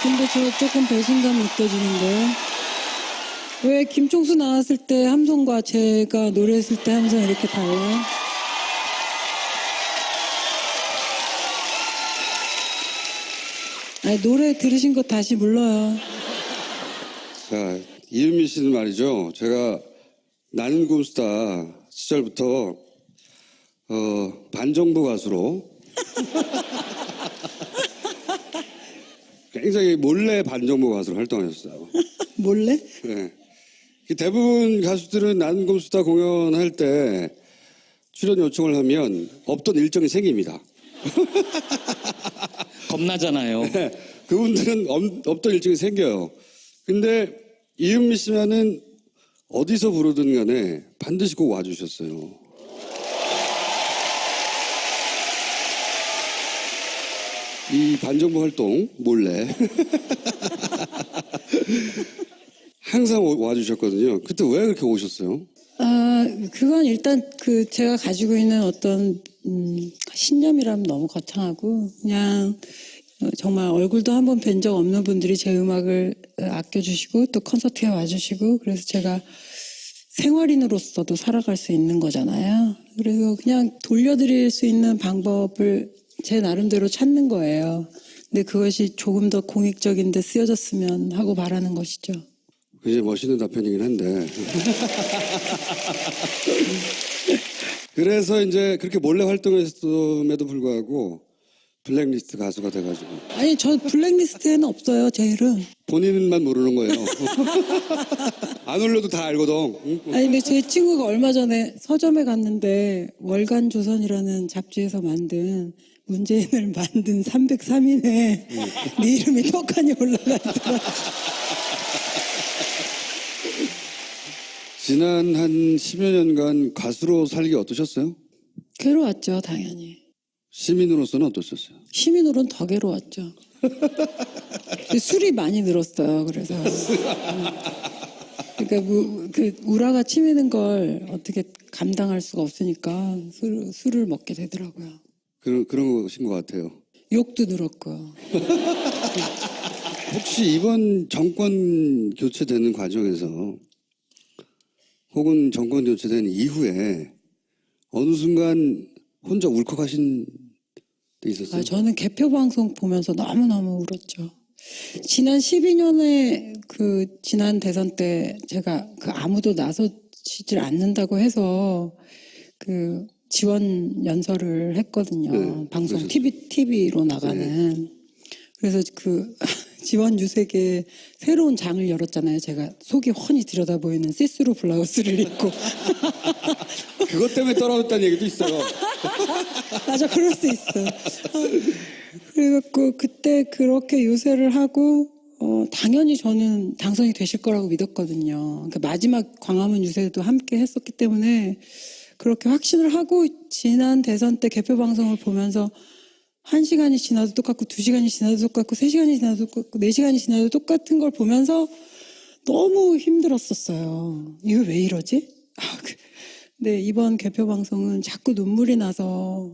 근데 저 조금 배신감 느껴지는데. 왜 김종수 나왔을 때 함성과 제가 노래했을 때 함성 이렇게 달라요? 아니, 노래 들으신 거 다시 불러요. 자, 이은미 씨는 말이죠. 제가 나는 곰스타 시절부터 반정부 가수로 굉장히 몰래 반정부 가수로 활동하셨어요. 몰래? 네. 대부분 가수들은 나는 곰스타 공연할 때 출연 요청을 하면 없던 일정이 생깁니다. 겁나잖아요. 네, 그분들은 없던 일정이 생겨요. 근데 이은미 씨만은 어디서 부르든 간에 반드시 꼭 와주셨어요. 이 반정부 활동 몰래 항상 와주셨거든요. 그때 왜 그렇게 오셨어요? 그건 일단 제가 가지고 있는 어떤 신념이라면 너무 거창하고 그냥 정말 얼굴도 한 번 뵌 적 없는 분들이 제 음악을 아껴주시고 또 콘서트에 와주시고 그래서 제가 생활인으로서도 살아갈 수 있는 거잖아요. 그래서 그냥 돌려드릴 수 있는 방법을 제 나름대로 찾는 거예요. 근데 그것이 조금 더 공익적인 데 쓰여졌으면 하고 바라는 것이죠. 굉장히 멋있는 답변이긴 한데. 그래서 이제 그렇게 몰래 활동했음에도 불구하고 블랙리스트 가수가 돼가지고. 아니, 저 블랙리스트에는 없어요, 제 이름. 본인만 모르는 거예요. 안 올려도 다 알거든. 응? 아니, 근데 제 친구가 얼마 전에 서점에 갔는데 월간조선이라는 잡지에서 만든 문재인을 만든 303인에 네 이름이 떡하니 올라가 있더라. 지난 한 10여 년간 가수로 살기 어떠셨어요? 괴로웠죠, 당연히. 시민으로서는 어떠셨어요? 시민으로는 더 괴로웠죠. 술이 많이 늘었어요, 그래서. 그러니까 우라가 치미는 걸 어떻게 감당할 수가 없으니까 술을 먹게 되더라고요. 그런 것인 것 같아요. 욕도 늘었고. 혹시 이번 정권 교체되는 과정에서 혹은 정권 교체된 이후에 어느 순간 혼자 울컥하신 때 있었어요? 저는 개표 방송 보면서 너무너무 울었죠. 지난 12년에 지난 대선 때 제가 아무도 나서지질 않는다고 해서 지원 연설을 했거든요. 네, 방송 그러셨어요. TV로 나가는. 네. 그래서 지원 유색에 새로운 장을 열었잖아요. 제가 속이 훤히 들여다 보이는 시스루 블라우스를 입고. 그것 때문에 떨어졌다는 얘기도 있어요. 맞아, 그럴 수 있어. 그래갖고 그때 그렇게 요새를 하고 당연히 저는 당선이 되실 거라고 믿었거든요. 그러니까 마지막 광화문 유세도 함께 했었기 때문에 그렇게 확신을 하고 지난 대선 때 개표 방송을 보면서 1시간이 지나도 똑같고 2시간이 지나도 똑같고 3시간이 지나도 똑같고 4시간이 지나도 똑같은 걸 보면서 너무 힘들었었어요. 이거 왜 이러지? 근데 이번 개표 방송은 자꾸 눈물이 나서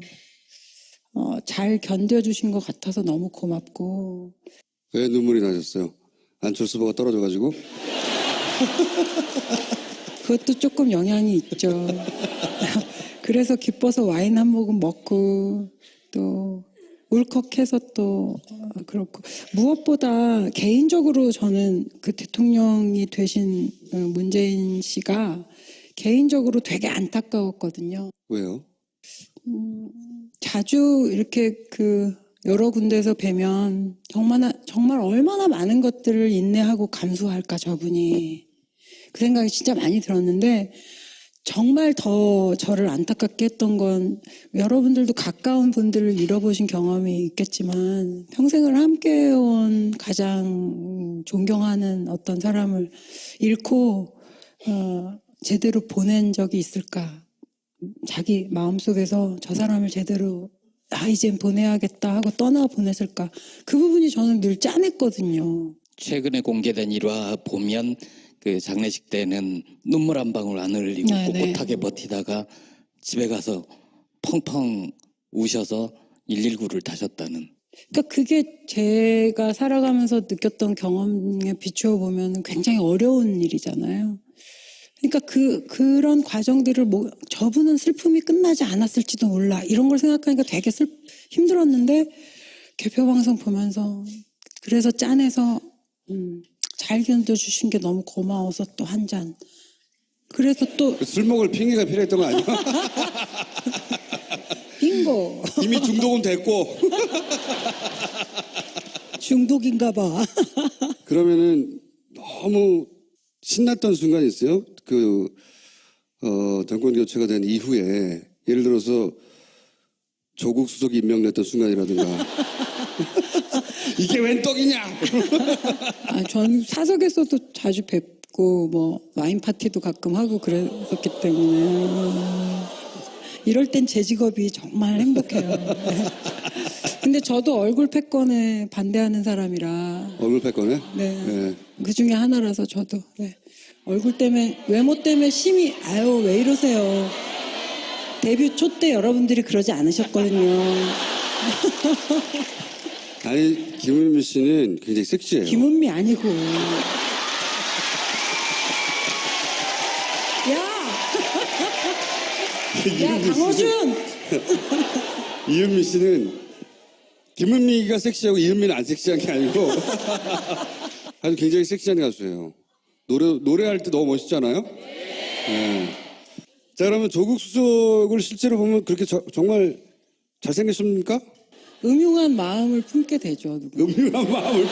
잘 견뎌주신 것 같아서 너무 고맙고. 왜 눈물이 나셨어요? 안철수 후보가 떨어져가지고? 그것도 조금 영향이 있죠. 그래서 기뻐서 와인 한 모금 먹고 또 울컥해서 또 그렇고 무엇보다 개인적으로 저는 대통령이 되신 문재인 씨가 개인적으로 되게 안타까웠거든요. 왜요? 자주 이렇게 여러 군데에서 뵈면 정말 얼마나 많은 것들을 인내하고 감수할까 저분이. 그 생각이 진짜 많이 들었는데 정말 더 저를 안타깝게 했던 건 여러분들도 가까운 분들을 잃어보신 경험이 있겠지만 평생을 함께해온 가장 존경하는 어떤 사람을 잃고 제대로 보낸 적이 있을까. 자기 마음속에서 저 사람을 제대로 이젠 보내야겠다 하고 떠나보냈을까. 그 부분이 저는 늘 짠했거든요. 최근에 공개된 일화 보면 장례식 때는 눈물 한 방울 안 흘리고 꿋꿋하게 버티다가 집에 가서 펑펑 우셔서 119를 타셨다는. 그러니까 그게 제가 살아가면서 느꼈던 경험에 비추어 보면 굉장히 어려운 일이잖아요. 그러니까 그런 과정들을 저분은 슬픔이 끝나지 않았을지도 몰라. 이런 걸 생각하니까 되게 힘들었는데, 개표방송 보면서, 그래서 짠해서, 잘 견뎌주신 게 너무 고마워서 또 한 잔. 그래서 또, 술 먹을 핑계가 필요했던 거 아니야? 빙고. 이미 중독은 됐고. 중독인가 봐. 그러면은 너무 신났던 순간이 있어요? 정권 교체가 된 이후에 예를 들어서 조국 수석이 임명됐던 순간이라든가 이게 웬 떡이냐? 전 사석에서도 자주 뵙고 와인 파티도 가끔 하고 그랬었기 때문에 이럴 땐 제 직업이 정말 행복해요. 근데 저도 얼굴 패권에 반대하는 사람이라 얼굴 패권에? 네. 그 중에 하나라서 저도 얼굴 때문에 외모 때문에 심히 왜 이러세요. 데뷔 초 때 여러분들이 그러지 않으셨거든요. 아니 김은미 씨는 굉장히 섹시해요. 김은미 아니고. 야 강호준. 이은미 씨는 김은미가 섹시하고 이은미는 안 섹시한 게 아니고 아주 굉장히 섹시한 가수예요. 노래할 때 너무 멋있잖아요. 네. 자 그러면 조국 수석을 실제로 보면 그렇게 정말 잘생겼습니까? 음흉한 마음을 품게 되죠. 음흉한 마음을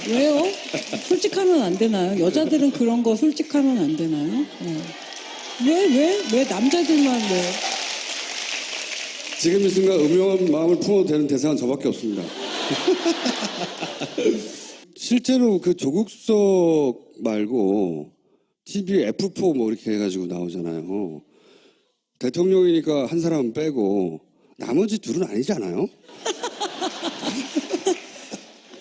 왜요? 솔직하면 안 되나요? 여자들은 그런 거 솔직하면 안 되나요? 왜 남자들만 왜? 지금 이 순간 음흉한 마음을 품어도 되는 대상은 저밖에 없습니다. 실제로 그 조국 수석 말고 TV에 F4 이렇게 해가지고 나오잖아요. 대통령이니까 한 사람은 빼고 나머지 둘은 아니잖아요.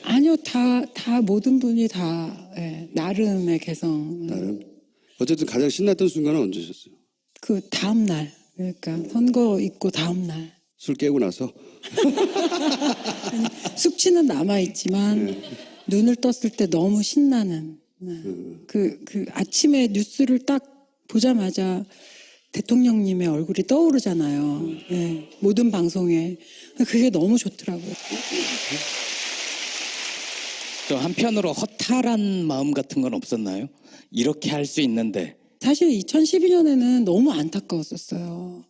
아니요, 다 모든 분이 다 나름의 개성. 나름. 어쨌든 가장 신났던 순간은 언제셨어요? 그 다음 날, 그러니까 선거 있고 다음 날. 술 깨고 나서? 아니, 숙취는 남아 있지만 눈을 떴을 때 너무 신나는. 그 아침에 뉴스를 딱 보자마자 대통령님의 얼굴이 떠오르잖아요. 모든 방송에. 그게 너무 좋더라고요. 또 한편으로 허탈한 마음 같은 건 없었나요? 이렇게 할 수 있는데. 사실 2012년에는 너무 안타까웠었어요.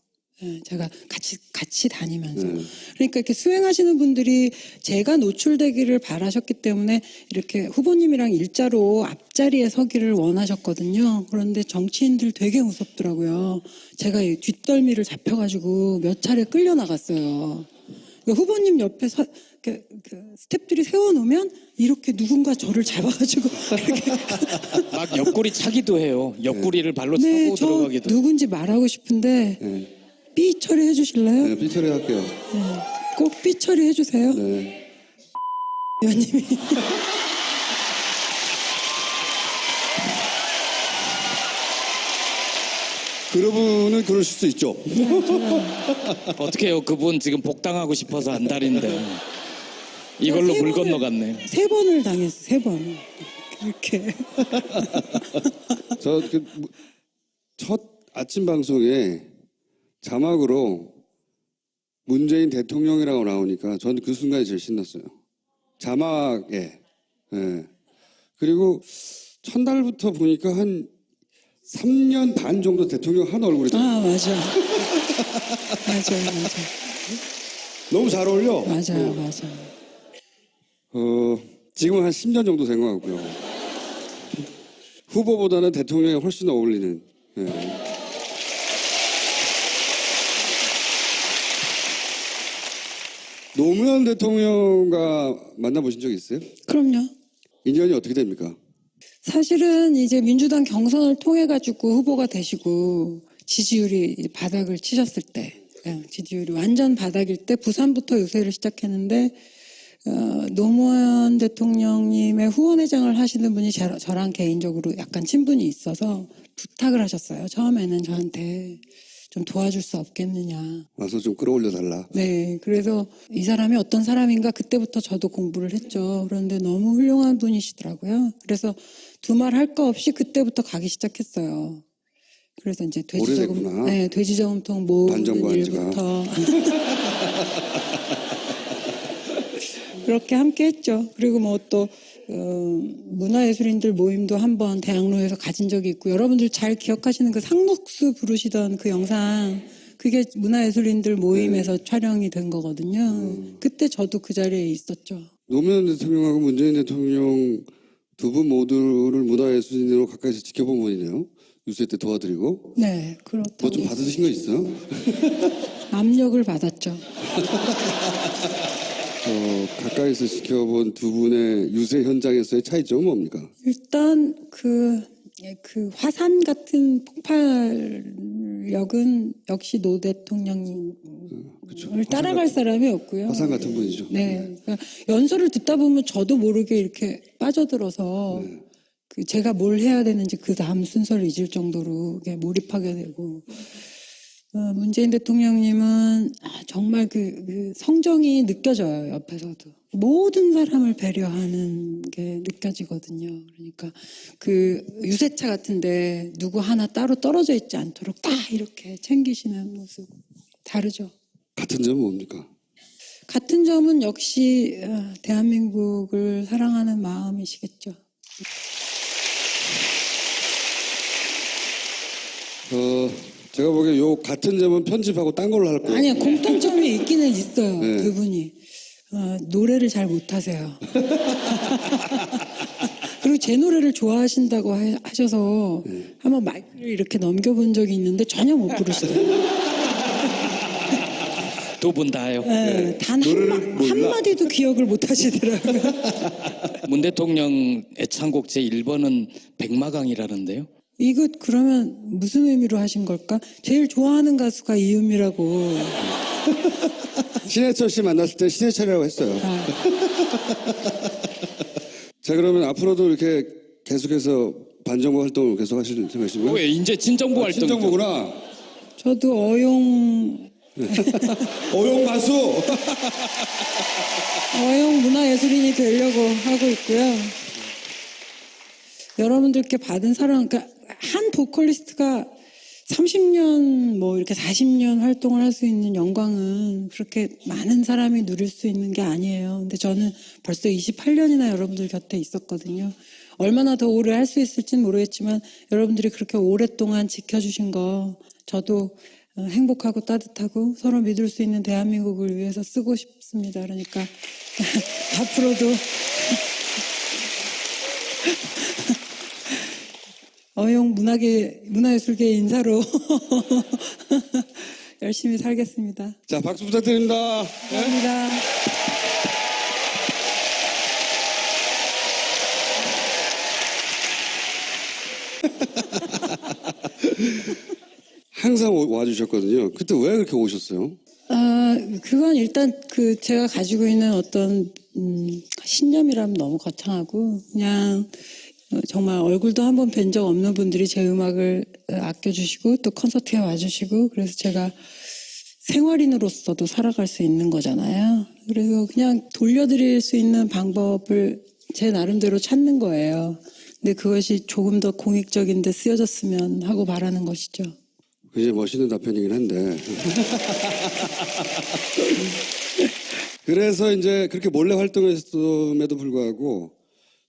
제가 같이 다니면서. 그러니까 이렇게 수행하시는 분들이 제가 노출되기를 바라셨기 때문에 이렇게 후보님이랑 일자로 앞자리에 서기를 원하셨거든요. 그런데 정치인들 되게 무섭더라고요. 제가 이 뒷덜미를 잡혀가지고 몇 차례 끌려나갔어요. 후보님 옆에 그 스태프들이 세워놓으면 이렇게 누군가 저를 잡아가지고 이렇게 막 옆구리 차기도 해요. 옆구리를 발로 차고 네, 저 들어가기도. 누군지 말하고 싶은데 삐 처리해 주실래요? 네, 삐처리 할게요. 꼭 삐 처리해 주세요. 네. 의원님이. 그분은 그러실 수 있죠. 어떻게 해요? 그분 지금 복당하고 싶어서 안달인데. 이걸로 물 건너갔네. 3번을 당했어, 3번. 이렇게. 저 첫 아침 방송에 자막으로 문재인 대통령이라고 나오니까 저는 그 순간이 제일 신났어요. 자막에. 그리고 첫날부터 보니까 한 3년 반 정도 대통령 한 얼굴이 맞아. 맞아. 너무 잘 어울려. 맞아요. 지금은 한 10년 정도 된 것 같고요. 후보보다는 대통령이 훨씬 어울리는. 노무현 대통령과 만나보신 적 있어요? 그럼요. 인연이 어떻게 됩니까? 사실은 이제 민주당 경선을 통해 가지고 후보가 되시고 지지율이 바닥을 치셨을 때, 지지율이 완전 바닥일 때 부산부터 유세를 시작했는데 노무현 대통령님의 후원회장을 하시는 분이 저랑 개인적으로 약간 친분이 있어서 부탁을 하셨어요. 처음에는 저한테 좀 도와줄 수 없겠느냐. 와서 좀 끌어올려 달라. 네, 그래서 이 사람이 어떤 사람인가 그때부터 저도 공부를 했죠. 그런데 너무 훌륭한 분이시더라고요. 그래서 두말 할 거 없이 그때부터 가기 시작했어요. 그래서 이제 오래됐구나. 네, 돼지저금통 모으는 반정부 한 지가. 일부터 그렇게 함께 했죠. 그리고 뭐 또 문화예술인들 모임도 한번 대학로에서 가진 적이 있고, 여러분들 잘 기억하시는 그 상록수 부르시던 그 영상, 그게 문화예술인들 모임에서 촬영이 된 거거든요. 그때 저도 그 자리에 있었죠. 노무현 대통령하고 문재인 대통령 두 분 모두를 문화예술인으로 가까이서 지켜본 분이네요. 유세 때 도와드리고. 네, 그렇다고. 뭐 좀 받으신 거 있어요? 압력을 받았죠. 가까이서 지켜본 두 분의 유세 현장에서의 차이점은 뭡니까? 일단 그 화산 같은 폭발력은 역시 노 대통령을 따라갈 사람이 없고요. 화산 같은 분이죠. 네. 그러니까 연설을 듣다 보면 저도 모르게 이렇게 빠져들어서 그 제가 뭘 해야 되는지 그 다음 순서를 잊을 정도로 이렇게 몰입하게 되고, 문재인 대통령님은 정말 그 성정이 느껴져요. 옆에서도 모든 사람을 배려하는 게 느껴지거든요. 그러니까 그 유세차 같은데 누구 하나 따로 떨어져 있지 않도록 딱 이렇게 챙기시는 모습 다르죠. 같은 점은 뭡니까? 같은 점은 역시 대한민국을 사랑하는 마음이시겠죠. 제가 보기에 요 같은 점은 편집하고 딴 걸로 할 거예요. 아니요, 공통점이 있기는 있어요. 네. 두 분이 노래를 잘 못하세요. 그리고 제 노래를 좋아하신다고 하셔서 한번 마이크를 이렇게 넘겨본 적이 있는데 전혀 못 부르시더라고요. 두 분 다요. 네, 단 노래를 몰라. 한마디도 기억을 못 하시더라고요. 문 대통령 애창곡 제1번은 백마강이라는데요. 이거 그러면 무슨 의미로 하신 걸까? 제일 좋아하는 가수가 이은미라고. 신해철 씨 만났을 때 신해철이라고 했어요. 자, 그러면 앞으로도 이렇게 계속해서 반정부 활동을 계속 하실 생각이신가요? 왜 이제 진정부 활동? 친정부구나. 저도 어용 가수. 문화예술인이 되려고 하고 있고요. 여러분들께 받은 사랑, 그러니까 한 보컬리스트가 30년 뭐 이렇게 40년 활동을 할 수 있는 영광은 그렇게 많은 사람이 누릴 수 있는 게 아니에요. 근데 저는 벌써 28년이나 여러분들 곁에 있었거든요. 얼마나 더 오래 할 수 있을지는 모르겠지만 여러분들이 그렇게 오랫동안 지켜주신 거 저도 행복하고 따뜻하고 서로 믿을 수 있는 대한민국을 위해서 쓰고 싶습니다. 그러니까 앞으로도 어용 문화예술계 인사로 열심히 살겠습니다. 자, 박수 부탁드립니다. 감사합니다. 항상 와주셨거든요. 그때 왜 그렇게 오셨어요? 그건 일단 제가 가지고 있는 어떤 신념이라면 너무 거창하고 그냥 정말 얼굴도 한번 뵌 적 없는 분들이 제 음악을 아껴주시고 또 콘서트에 와주시고 그래서 제가 생활인으로서도 살아갈 수 있는 거잖아요. 그래서 그냥 돌려드릴 수 있는 방법을 제 나름대로 찾는 거예요. 근데 그것이 조금 더 공익적인 데 쓰여졌으면 하고 바라는 것이죠. 굉장히 멋있는 답변이긴 한데. 그래서 이제 그렇게 몰래 활동했음에도 불구하고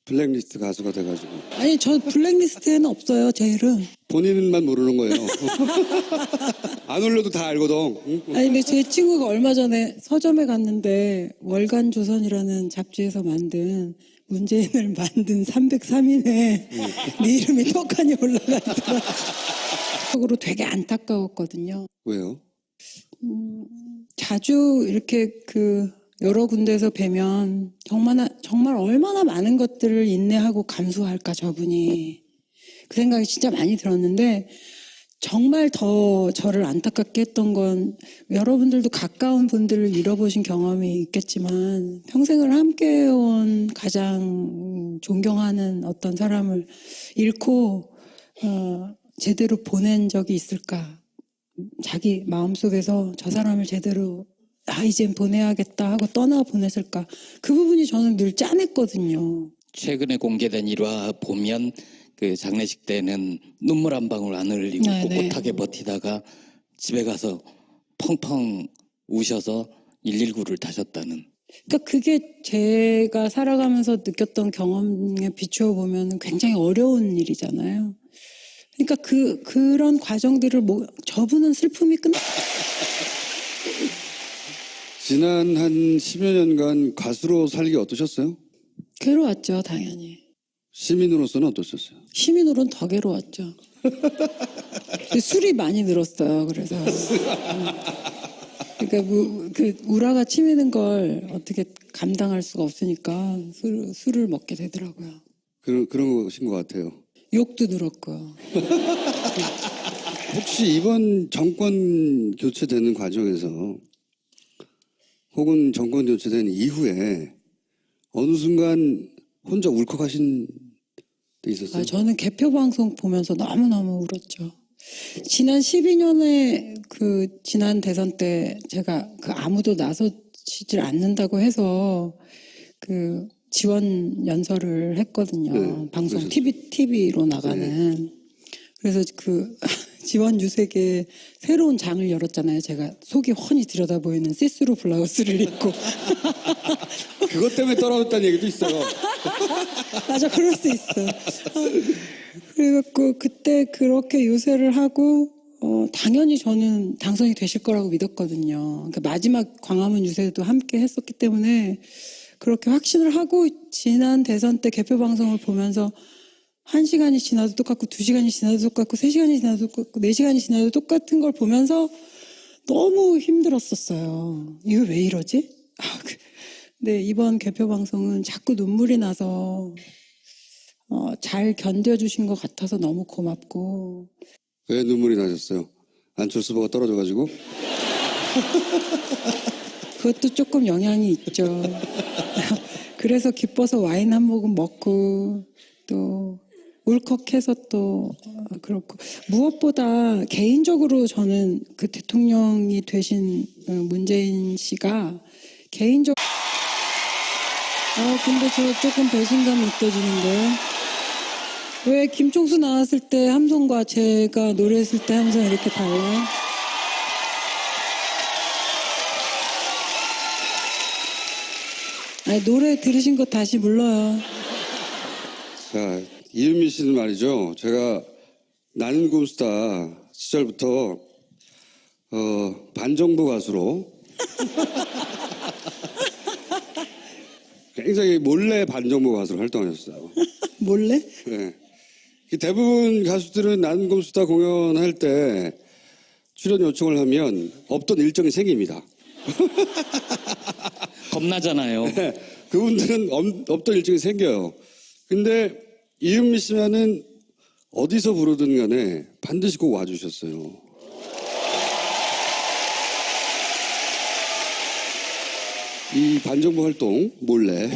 블랙리스트 가수가 돼가지고. 아니, 저 블랙리스트에는 없어요, 제 이름. 본인만 모르는 거예요. 안 올려도 다 알거든. 응? 아니, 근데 제 친구가 얼마 전에 서점에 갔는데 월간조선이라는 잡지에서 만든 문재인을 만든 303인에 네 이름이 떡하니 올라가 있더라고요. 속으로 되게 안타까웠거든요. 왜요? 자주 이렇게 여러 군데서 뵈면 정말 얼마나 많은 것들을 인내하고 감수할까 저분이. 그 생각이 진짜 많이 들었는데 정말 더 저를 안타깝게 했던 건 여러분들도 가까운 분들을 잃어보신 경험이 있겠지만 평생을 함께해온 가장 존경하는 어떤 사람을 잃고 제대로 보낸 적이 있을까. 자기 마음속에서 저 사람을 제대로 이젠 보내야겠다 하고 떠나 보냈을까? 그 부분이 저는 늘 짠했거든요. 최근에 공개된 일화 보면 그 장례식 때는 눈물 한 방울 안 흘리고 네네. 꿋꿋하게 버티다가 집에 가서 펑펑 우셔서 119를 타셨다는. 그러니까 그게 제가 살아가면서 느꼈던 경험에 비추어 보면 굉장히 어려운 일이잖아요. 그러니까 그런 과정들을 저분은 슬픔이 끝나. 지난 한 10여 년간 가수로 살기 어떠셨어요? 괴로웠죠, 당연히. 시민으로서는 어떠셨어요? 시민으로는 더 괴로웠죠. 술이 많이 늘었어요. 그래서 그러니까 그 우라가 치미는 걸 어떻게 감당할 수가 없으니까 술을 먹게 되더라고요. 그런 것인 것 같아요. 욕도 늘었고요. 혹시 이번 정권 교체되는 과정에서 혹은 정권 교체된 이후에 어느 순간 혼자 울컥하신 때 있었어요? 저는 개표 방송 보면서 너무너무 울었죠. 지난 12년에 지난 대선 때 제가 아무도 나서지질 않는다고 해서 지원 연설을 했거든요. 네, 방송 그러셨죠. TV로 나가는. 그래서 지원 유색에 새로운 장을 열었잖아요. 제가 속이 훤히 들여다 보이는 시스루 블라우스를 입고. 그것 때문에 떨어졌다는 얘기도 있어요. 맞아, 그럴 수 있어. 그래갖고 그때 그렇게 요새를 하고 당연히 저는 당선이 되실 거라고 믿었거든요. 그러니까 마지막 광화문 유세도 함께 했었기 때문에 그렇게 확신을 하고 지난 대선 때 개표 방송을 보면서 1시간이 지나도 똑같고 2시간이 지나도 똑같고 3시간이 지나도 똑같고 4시간이 지나도 똑같은 걸 보면서 너무 힘들었었어요. 이거 왜 이러지? 근데 이번 개표 방송은 자꾸 눈물이 나서 잘 견뎌주신 것 같아서 너무 고맙고. 왜 눈물이 나셨어요? 안철수 후보가 떨어져가지고? 그것도 조금 영향이 있죠. 그래서 기뻐서 와인 한 모금 먹고 또 울컥해서 또 그렇고 무엇보다 개인적으로 저는 그 대통령이 되신 문재인 씨가 개인적. 근데 저 조금 배신감 느껴지는데. 왜 김총수 나왔을 때 함성과 제가 노래했을 때 함성 이렇게 달라요? 노래 들으신 거 다시 불러요. 자, 이은미 씨는 말이죠. 제가 나는 곰스타 시절부터 반정부 가수로 굉장히 몰래 반정부 가수로 활동하셨어요. 몰래? 네. 대부분 가수들은 나는 곰스타 공연할 때 출연 요청을 하면 없던 일정이 생깁니다. 겁나잖아요. 네, 그분들은 없던 일정이 생겨요. 근데 이은미 씨만은 어디서 부르든 간에 반드시 꼭 와주셨어요. 이 반정부 활동 몰래